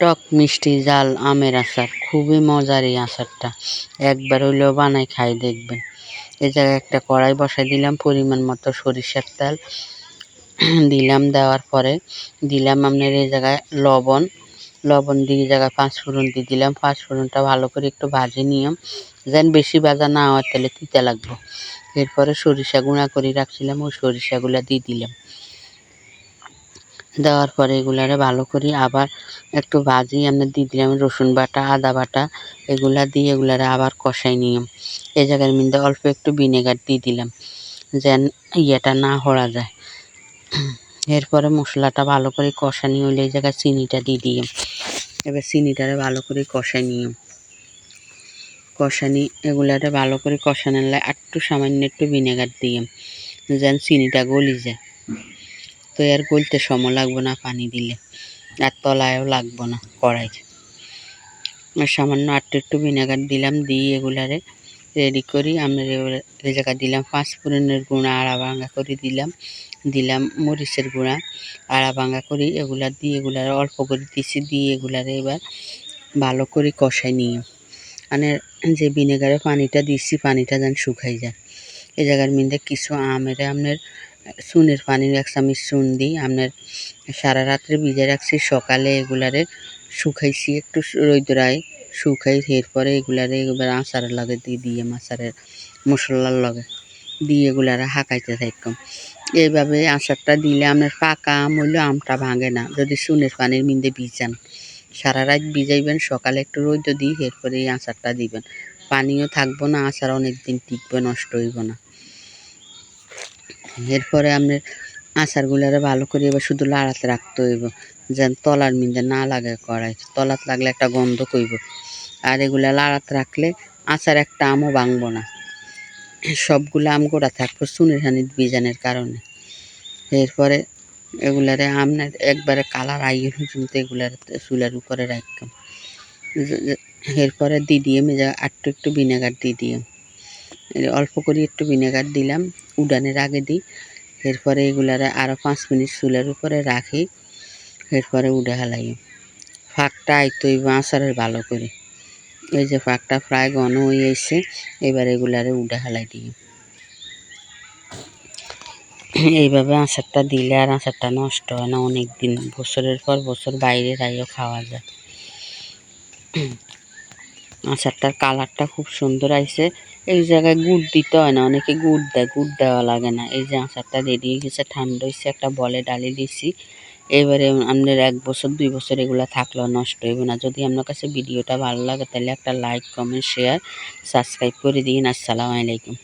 টক মিষ্টি ঝাল আমের আচার, খুবই মজার এই আচারটা। একবার হইলেও বানাই খাই দেখবেন। এই জায়গায় একটা কড়াই বসাই দিলাম, পরিমাণ মতো সরিষার তেল দিলাম। দেওয়ার পরে দিলাম আপনার এই জায়গায় লবণ দিয়ে জায়গায় পাঁচফোড়ন দিয়ে দিলাম। পাঁচফোড়নটা ভালো করে একটু ভাজি নিলাম, যেন বেশি ভাজা না হয় তাহলে তিতা লাগবে। এরপরে সরিষা গুঁড়া করে রাখছিলাম, ওই সরিষাগুলা দিয়ে দিলাম। দেওয়ার পরে এগুলারে ভালো করে আবার একটু ভাজি আমরা দিয়ে দিলাম। রসুন বাটা, আদা বাটা এগুলা দিয়ে এগুলারে আবার কষাই নিলাম। এই জায়গার মধ্যে অল্প একটু ভিনেগার দিয়ে দিলাম, যেন ইয়েটা না হড়া যায়। এরপরে মশলাটা ভালো করে কষানি হলে এই জায়গায় চিনিটা দিয়ে দিলাম। এবার চিনিটারে ভালো করে কষাই নিলাম। কষানি এগুলারে ভালো করে কষানো হলে একটু সামান্য একটু ভিনেগার দিলাম, যেন চিনিটা গলি যায়। তো এর গলতে সময় লাগবে না পানি দিলে, আর তলায়ও লাগবে না কড়াই। আর সামান্য একটু ভিনেগার দিলাম, দিয়ে এগুলারে রেডি করি। আমরা এই জায়গায় দিলাম পাঁচফোড়নের গুঁড়া আড়া ভাঙা করে দিলাম মরিচের গুঁড়া আড়া ভাঙা করি। এগুলা দিয়ে এগুলারে অল্প করে দিছি, দিয়ে এগুলারে এবার ভালো করে কষাই নিয়ে মানে যে ভিনেগারের পানিটা দিচ্ছি পানিটা যেন শুকাই যায়। এই জায়গার মধ্যে কিছু আমের আপনার চুনের পানি, এক চামচ চুন দিই আপনার সারা রাত্রে ভিজে রাখছি। সকালে এগুলারে শুকাইছি একটু রৌদ্রায় শুকাই। এরপরে এগুলারে এবার আচারের লগে দিয়ে আচারের মশলার লগে দিয়ে এগুলারে হাঁকাইতে থাকতাম। এইভাবে আচারটা দিলে আপনার পাকা আম হইলে আমটা ভাঙে না, যদি চুনের পানির মধ্যে ভিজান। সারা রাত ভিজাইবেন, সকালে একটু রৌদ্র দিই, এরপরে এই আচারটা দিবেন। পানিও থাকবো না, আচার অনেক দিন টিকবে, নষ্ট হইব না। এরপরে আপনার আচারগুলারে ভালো করে এবার শুধু লাড়াতে রাখতে হইব, যেন তলার মধ্যে না লাগে কড়াই। তলাত লাগলে একটা গন্ধ কইব। আর এগুলা লাড়াতে রাখলে আচার একটা আমও ভাঙবো না, সবগুলো আম গোড়া থাকবো চুনের হানির বীজানের কারণে। এরপরে এগুলারে আপনার একবারে কালার আইয়ে পর্যন্ত এগুলার চুলার উপরে রাখতাম। এরপরে দিয়ে মেজা একটু ভিনেগার দিয়ে অল্প করে একটু ভিনেগার দিলাম, উডানের আগে দিই। এরপরে এগুলারে আরও 5 মিনিট চুলার উপরে রাখি। এরপরে উডে হালাই ফাঁকটা আইতে হইব আচারের ভালো করে। এই যে ফাঁকটা প্রায় ঘন হয়ে এসে, এবার এগুলারে উডে হালাই দিই। এইভাবে আচারটা দিলে আর আচারটা নষ্ট হয় না, অনেক দিন, বছরের পর বছর বাইরে রাইও খাওয়া যায়। আচারটার কালারটা খুব সুন্দর আইছে। এই জায়গায় গুড় দিতে হয় না, অনেকে গুড় দেয়, গুড় দেওয়া লাগে না। এই যে আচারটা রেডি হয়ে গেছে, ঠান্ডা হয়েছে, একটা বলে ডালি দিছি। এবারে আপনার 1 বছর 2 বছর এগুলো থাকলেও নষ্ট হইব না। যদি আপনার কাছে ভিডিওটা ভালো লাগে তাহলে একটা লাইক, কমেন্ট, শেয়ার, সাবস্ক্রাইব করে দিন। আসসালামু আলাইকুম।